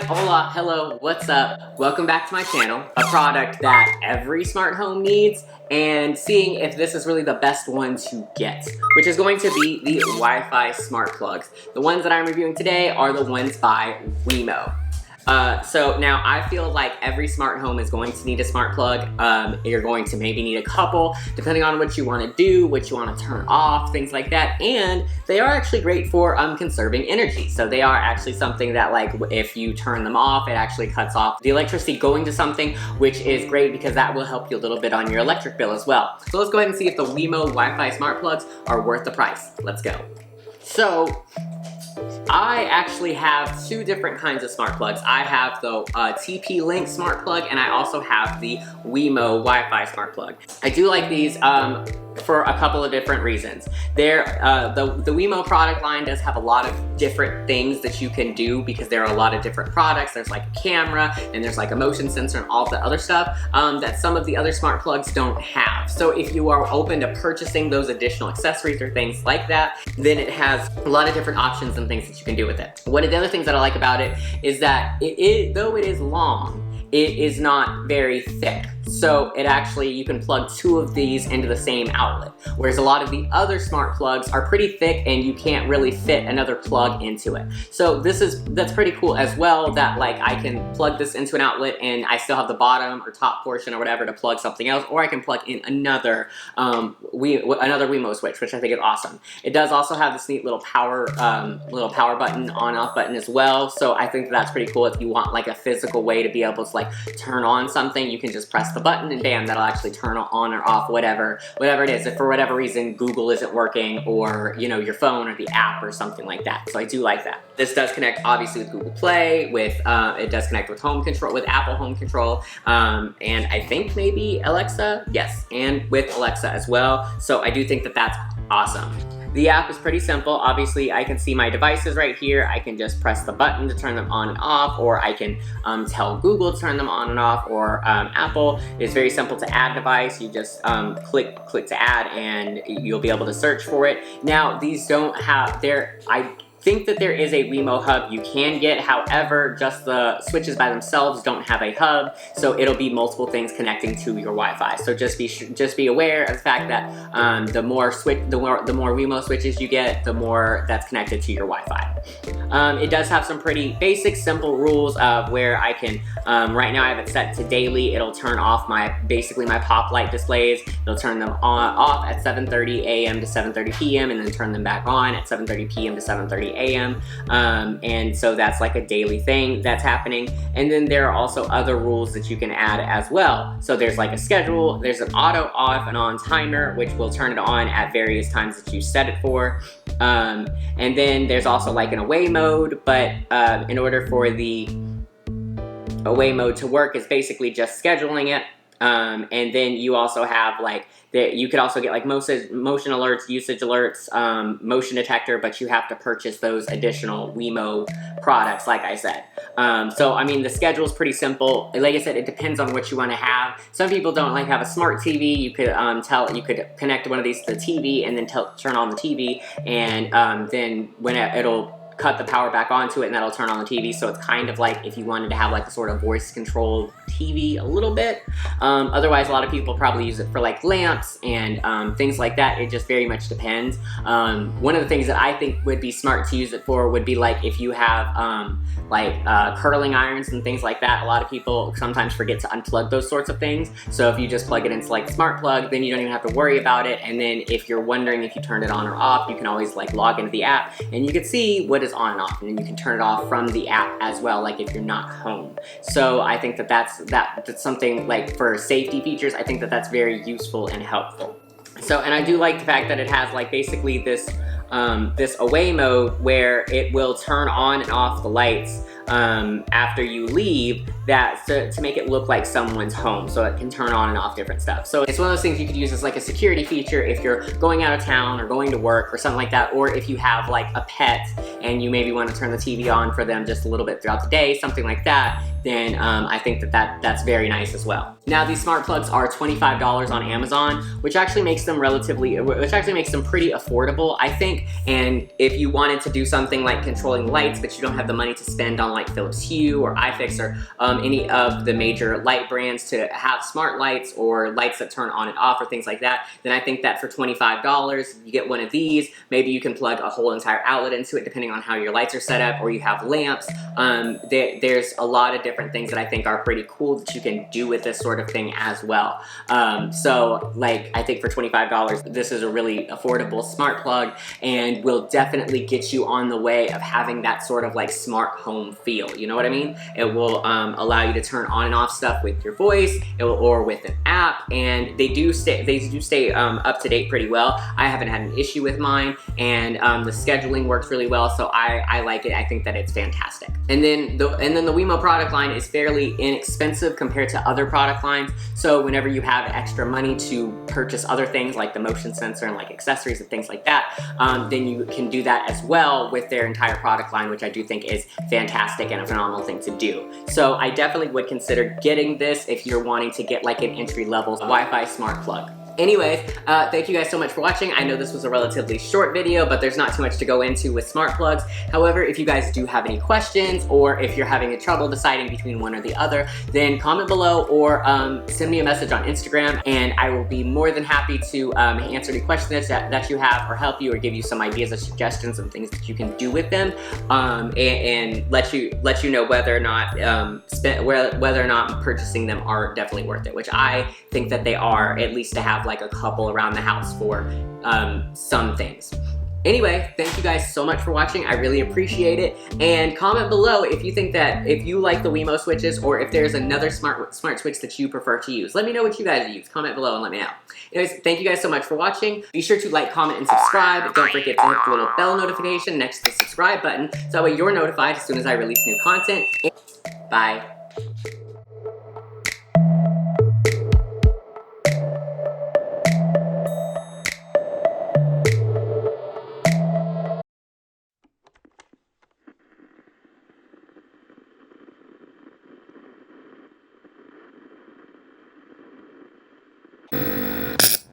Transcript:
hola, hello, what's up? Welcome back to my channel, a product that every smart home needs, and seeing if this is really the best one to get, which is going to be the Wi-Fi smart plugs. The ones that I'm reviewing today are the ones by Wemo. So now I feel like every smart home is going to need a smart plug. You're going to maybe need a couple, depending on what you want to do, what you want to turn off, things like that. And they are actually great for conserving energy. So they are actually something that, like, if you turn them off, it actually cuts off the electricity going to something, which is great because that will help you a little bit on your electric bill as well. So let's go ahead and see if the Wemo Wi-Fi smart plugs are worth the price. Let's go. So I actually have two different kinds of smart plugs. I have the TP-Link smart plug, and I also have the Wemo Wi-Fi smart plug. I do like these for a couple of different reasons. The Wemo product line does have a lot of different things that you can do because there are a lot of different products. There's like a camera, and there's like a motion sensor and all the other stuff that some of the other smart plugs don't have. So if you are open to purchasing those additional accessories or things like that, then it has a lot of different options and things that you can do with it. One of the other things that I like about it is that though it is long, it is not very thick. So it actually, you can plug two of these into the same outlet. Whereas a lot of the other smart plugs are pretty thick and you can't really fit another plug into it. So that's pretty cool as well, that like I can plug this into an outlet and I still have the bottom or top portion or whatever to plug something else, or I can plug in another Wemo switch, which I think is awesome. It does also have this neat little power button, on-off button as well. So I think that's pretty cool. If you want like a physical way to be able to like turn on something, you can just press the button and bam, that'll actually turn on or off whatever it is. If for whatever reason Google isn't working, or you know, your phone or the app or something like that. So I do like that. This does connect obviously with Google Play, with it does connect with home control, with Apple Home Control, and I think maybe Alexa, yes, and with Alexa as well. So I do think that that's awesome. The app is pretty simple. Obviously, I can see my devices right here. I can just press the button to turn them on and off, or I can tell Google to turn them on and off, or Apple. It's very simple to add device. You just click to add, and you'll be able to search for it. Now, these don't have, I think that there is a Wemo hub you can get. However, just the switches by themselves don't have a hub, so it'll be multiple things connecting to your Wi-Fi. So just be aware of the fact that the more Wemo switches you get, the more that's connected to your Wi-Fi. It does have some pretty basic, simple rules of where I can. Right now, I have it set to daily. It'll turn off basically my pop light displays. It'll turn them off at 7:30 a.m. to 7:30 p.m. and then turn them back on at 7:30 p.m. to 7:30 a.m. And so that's like a daily thing that's happening. And then there are also other rules that you can add as well. So there's like a schedule, there's an auto off and on timer, which will turn it on at various times that you set it for. And then there's also like an away mode, but in order for the away mode to work, it's basically just scheduling it. And then you also have like, you could also get like motion alerts, usage alerts, motion detector, but you have to purchase those additional Wemo products, like I said. So I mean, the schedule is pretty simple. Like I said, it depends on what you want to have. Some people don't like have a smart TV. You could you could connect one of these to the TV and then turn on the TV, and then when it'll cut the power back onto it, and that'll turn on the TV. So it's kind of like if you wanted to have like a sort of voice controlled TV a little bit. Otherwise, a lot of people probably use it for like lamps and things like that. It just very much depends. One of the things that I think would be smart to use it for would be like if you have curling irons and things like that. A lot of people sometimes forget to unplug those sorts of things. So if you just plug it into like the smart plug, then you don't even have to worry about it. And then if you're wondering if you turned it on or off, you can always like log into the app and you can see what is on and off, and then you can turn it off from the app as well, like if you're not home. So I think that that's something like for safety features. I think that that's very useful and helpful. So, and I do like the fact that it has like basically this away mode where it will turn on and off the lights after you leave, to make it look like someone's home, so it can turn on and off different stuff. So it's one of those things you could use as like a security feature if you're going out of town or going to work or something like that, or if you have like a pet and you maybe want to turn the TV on for them just a little bit throughout the day, something like that, then I think that's very nice as well. Now these smart plugs are $25 on Amazon, which actually makes them pretty affordable, I think. And if you wanted to do something like controlling lights, but you don't have the money to spend on like Philips Hue or iFix or any of the major light brands to have smart lights or lights that turn on and off or things like that, then I think that for $25, you get one of these. Maybe you can plug a whole entire outlet into it depending on how your lights are set up, or you have lamps. There's a lot of different things that I think are pretty cool that you can do with this sort of thing as well. So like, I think for $25, this is a really affordable smart plug and will definitely get you on the way of having that sort of like smart home feel. You know what I mean? It will allow you to turn on and off stuff with your voice or with an app, and they do stay up to date pretty well. I haven't had an issue with mine, and the scheduling works really well, so I like it. I think that it's fantastic. And then the Wemo product line is fairly inexpensive compared to other product lines, so whenever you have extra money to purchase other things like the motion sensor and like accessories and things like that, then you can do that as well with their entire product line, which I do think is fantastic and a phenomenal thing to do. So I definitely would consider getting this if you're wanting to get like an entry-level Wi-Fi smart plug. Anyways, thank you guys so much for watching. I know this was a relatively short video, but there's not too much to go into with smart plugs. However, if you guys do have any questions, or if you're having a trouble deciding between one or the other, then comment below or send me a message on Instagram, and I will be more than happy to answer any questions that you have, or help you, or give you some ideas or suggestions and things that you can do with them, and let you know whether or not whether or not purchasing them are definitely worth it, which I think that they are, at least to have like a couple around the house for some things. Anyway, thank you guys so much for watching. I really appreciate it. And comment below if you think that, if you like the Wemo switches, or if there's another smart switch that you prefer to use. Let me know what you guys use. Comment below and let me know. Anyways, thank you guys so much for watching. Be sure to like, comment, and subscribe. Don't forget to hit the little bell notification next to the subscribe button, so that way you're notified as soon as I release new content. Bye.